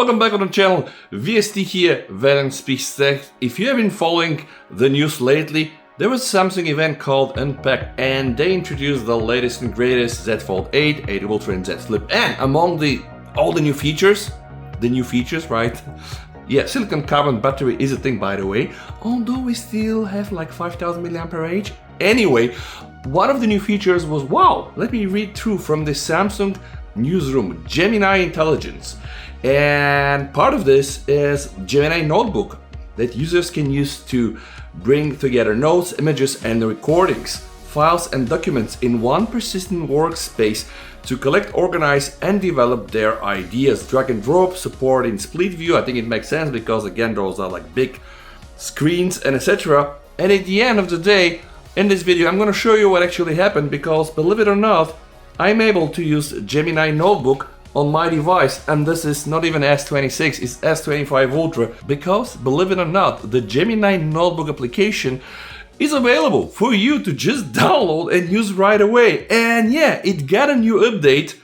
Welcome back on the channel, VST here, Valen Speaks Tech. If you have been following the news lately, there was a Samsung event called Unpacked and they introduced the latest and greatest Z Fold 8, 8 Ultra and Z Flip. And among all the new features, right? Yeah, silicon carbon battery is a thing, by the way, although we still have like 5000 mAh. Anyway, one of the new features was, wow, let me read through from the Samsung newsroom, Gemini Intelligence. And part of this is Gemini Notebook that users can use to bring together notes, images, and recordings, files, and documents in one persistent workspace to collect, organize, and develop their ideas. Drag and drop support in split view. I think it makes sense because, again, those are like big screens and etc. And at the end of the day, in this video, I'm going to show you what actually happened because, believe it or not, I'm able to use Gemini Notebook on my device, and this is not even S26, it's S25 Ultra, because, believe it or not, the Gemini Notebook application is available for you to just download and use right away. And yeah, it got a new update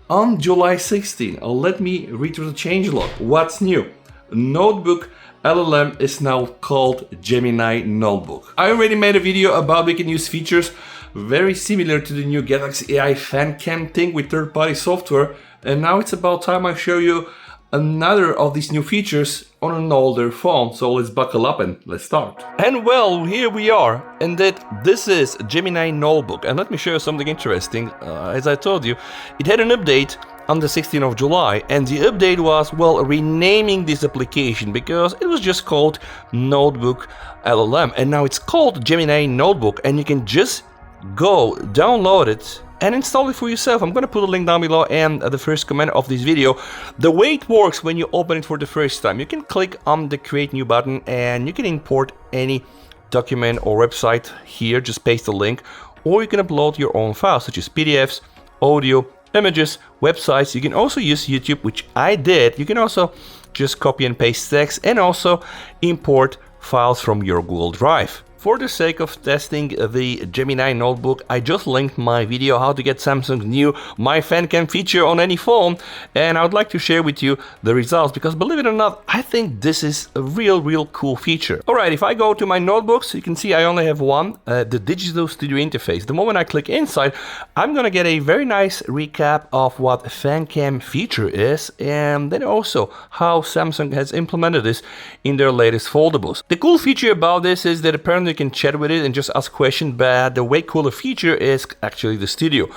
on July 16. Let me read through the changelog. What's new? NotebookLM is now called Gemini Notebook. I already made a video about we can use features very similar to the new Galaxy AI fan cam thing with third-party software. And now it's about time I show you another of these new features on an older phone. So let's buckle up and let's start. And well, here we are. And this is Gemini Notebook. And let me show you something interesting. As I told you, it had an update on the 16th of July. And the update was, well, renaming this application because it was just called NotebookLM. And now it's called Gemini Notebook. And you can just go download it and install it for yourself. I'm gonna put a link down below and the first comment of this video. The way it works when you open it for the first time, you can click on the create new button and you can import any document or website here, just paste the link, or you can upload your own files such as PDFs, audio, images, websites. You can also use YouTube, which I did. You can also just copy and paste text and also import files from your Google Drive. For the sake of testing the Gemini Notebook, I just linked my video how to get Samsung's new My Fan Cam feature on any phone, and I would like to share with you the results because, believe it or not, I think this is a real cool feature. Alright, if I go to my notebooks, you can see I only have one, the Digital Studio interface. The moment I click inside, I'm gonna get a very nice recap of what a fan cam feature is and then also how Samsung has implemented this in their latest foldables. The cool feature about this is that apparently you can chat with it and just ask questions, but the way cooler feature is actually the studio.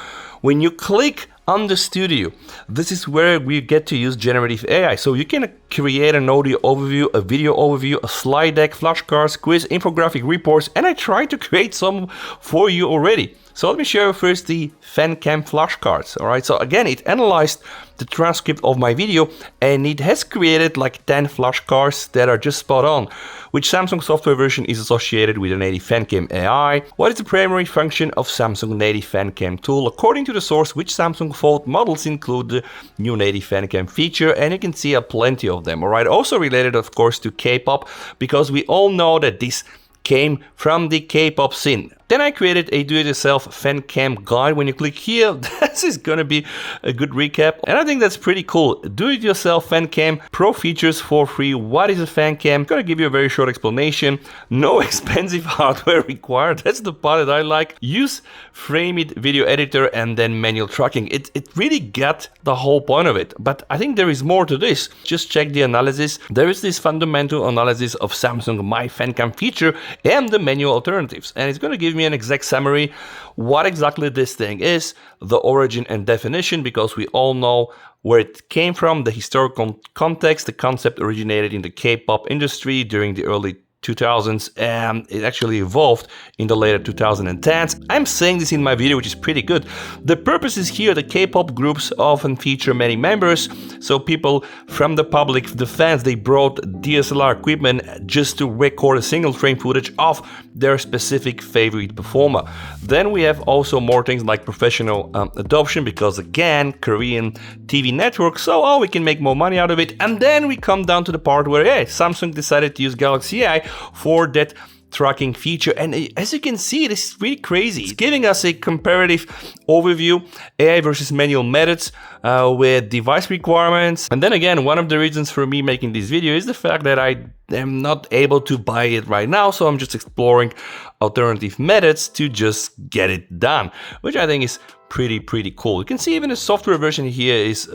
When you click on the studio, this is where we get to use generative AI. So you can create an audio overview, a video overview, a slide deck, flashcards, quiz, infographic reports, and I tried to create some for you already. So let me show you first the fan cam flashcards. Alright, so again, it analyzed the transcript of my video and it has created like 10 flashcards that are just spot on. Which Samsung software version is associated with a native fan cam AI? What is the primary function of Samsung native fan cam tool? According to the source, which Samsung Fold models include the new native fan cam feature? And you can see plenty of them. Alright, also related of course to K-pop, because we all know that this came from the K-pop scene. Then I created a do-it-yourself fan cam guide. When you click here, this is gonna be a good recap. And I think that's pretty cool. Do-it-yourself fan cam, pro features for free. What is a fan cam? I'm gonna give you a very short explanation. No expensive hardware required. That's the part that I like. Use Frame.it video editor and then manual tracking. It really got the whole point of it. But I think there is more to this. Just check the analysis. There is this fundamental analysis of Samsung My Fan Cam feature and the manual alternatives. And it's gonna give me an exact summary what exactly this thing is, the origin and definition, because we all know where it came from, the historical context. The concept originated in the K-pop industry during the early 2000s and it actually evolved in the later 2010s. I'm saying this in my video, which is pretty good. The purpose is here, the K-pop groups often feature many members, so people from the public, the fans, they brought DSLR equipment just to record a single frame footage of their specific favorite performer. Then we have also more things like professional adoption, because again, Korean TV network, so we can make more money out of it. And then we come down to the part where, hey, Samsung decided to use Galaxy AI for that tracking feature. And as you can see, it is really crazy. It's giving us a comparative overview, AI versus manual methods with device requirements. And then again, one of the reasons for me making this video is the fact that I am not able to buy it right now. So I'm just exploring alternative methods to just get it done, which I think is pretty cool. You can see even the software version here is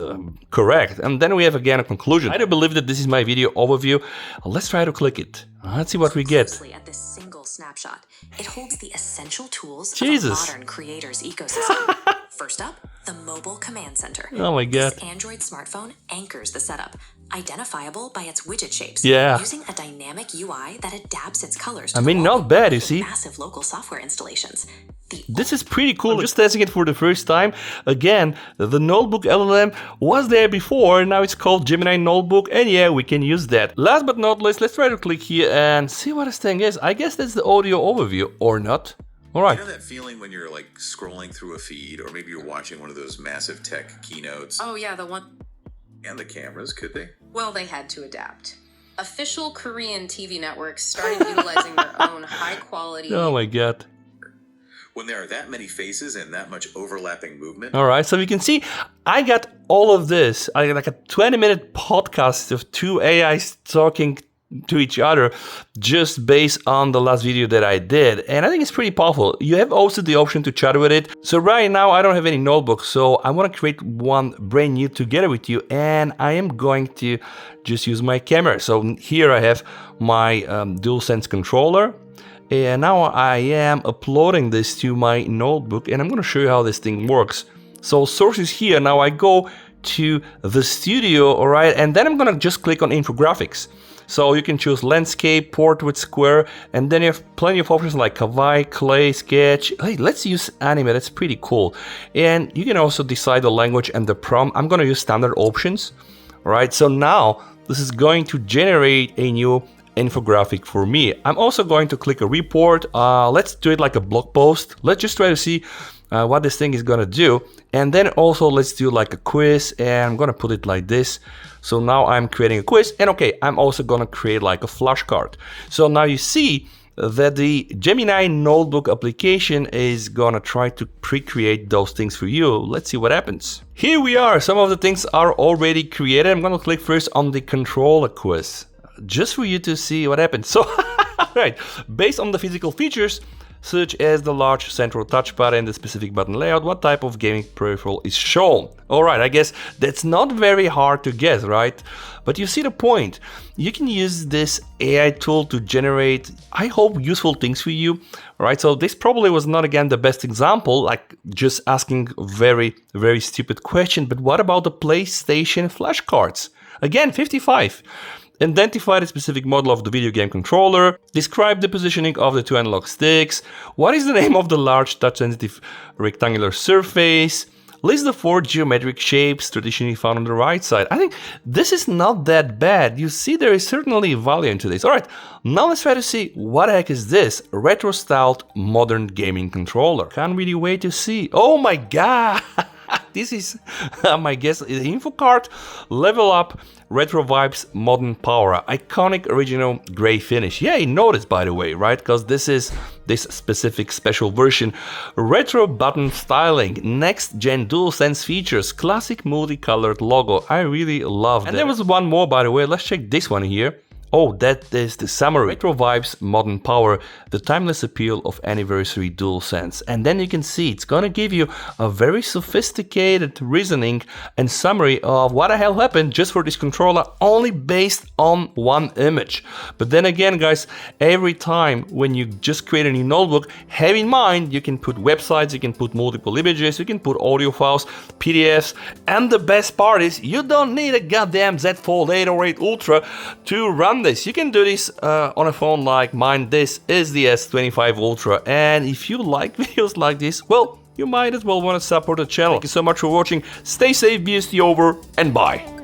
correct. And then we have again a conclusion. I do believe that this is my video overview. Let's try to click it. Let's see what we get. At this single snapshot, it holds the essential tools Jesus. of a modern creator's ecosystem. First up, the mobile command center. Oh my God. This Android smartphone anchors the setup, identifiable by its widget shapes, Yeah. using a dynamic UI that adapts its colors I mean, not bad, you see. massive local software installations. This is pretty cool. I'm just testing it for the first time. Again, the NotebookLM was there before, now it's called Gemini Notebook, and yeah, we can use that. Last but not least, let's try to click here and see what this thing is. I guess that's the audio overview, or not. All right. You know that feeling when you're like scrolling through a feed, or maybe you're watching one of those massive tech keynotes? Oh yeah, the one. And the cameras, could they? Well, they had to adapt. Official Korean TV networks started utilizing their own high-quality. Oh my God. When there are that many faces and that much overlapping movement. All right, so you can see I got all of this. I got like a 20-minute podcast of two AIs talking to each other just based on the last video that I did. And I think it's pretty powerful. You have also the option to chat with it. So right now I don't have any notebook, so I want to create one brand new together with you. And I am going to just use my camera. So here I have my DualSense controller. And now I am uploading this to my notebook, and I'm going to show you how this thing works. So sources here, now I go to the studio, all right, and then I'm going to just click on infographics. So you can choose landscape, portrait, square, and then you have plenty of options like kawaii, clay, sketch. Hey, let's use anime, that's pretty cool. And you can also decide the language and the prompt. I'm going to use standard options, all right. So now this is going to generate a new infographic for me. I'm also going to click a report. Let's do it like a blog post. Let's just try to see what this thing is gonna do. And then also let's do like a quiz, and I'm gonna put it like this. So now I'm creating a quiz, and okay, I'm also gonna create like a flashcard. So now you see that the Gemini Notebook application is gonna try to pre-create those things for you. Let's see what happens. Here we are, some of the things are already created. I'm gonna click first on the controller quiz, just for you to see what happens. So, right, based on the physical features, such as the large central touchpad and the specific button layout, what type of gaming peripheral is shown? Alright, I guess that's not very hard to guess, right? But you see the point. You can use this AI tool to generate, I hope, useful things for you. Alright, so this probably was not, again, the best example, like just asking very stupid question, but what about the PlayStation flashcards? Again, 55. Identify the specific model of the video game controller, describe the positioning of the two analog sticks, what is the name of the large touch-sensitive rectangular surface, list the 4 geometric shapes traditionally found on the right side. I think this is not that bad. You see, there is certainly value into this. Alright, now let's try to see what the heck is this retro-styled modern gaming controller. Can't really wait to see. Oh my God! This is my guess, the info card, level up, retro vibes, modern power, iconic original gray finish. Yeah, you noticed, by the way, right? Because this is this specific special version. Retro button styling, next gen DualSense features, classic multicolored logo. I really love that. And there was one more, by the way. Let's check this one here. Oh, that is the summary. Retro vibes, modern power, the timeless appeal of anniversary DualSense. And then you can see it's gonna give you a very sophisticated reasoning and summary of what the hell happened just for this controller, only based on one image. But then again, guys, every time when you just create a new notebook, have in mind you can put websites, you can put multiple images, you can put audio files, PDFs, and the best part is you don't need a goddamn Z Fold 8 or 8 Ultra to run this. You can do this on a phone like mine. This is the S25 Ultra, and if you like videos like this, well, you might as well want to support the channel. Thank you so much for watching. Stay safe, BST over, and bye.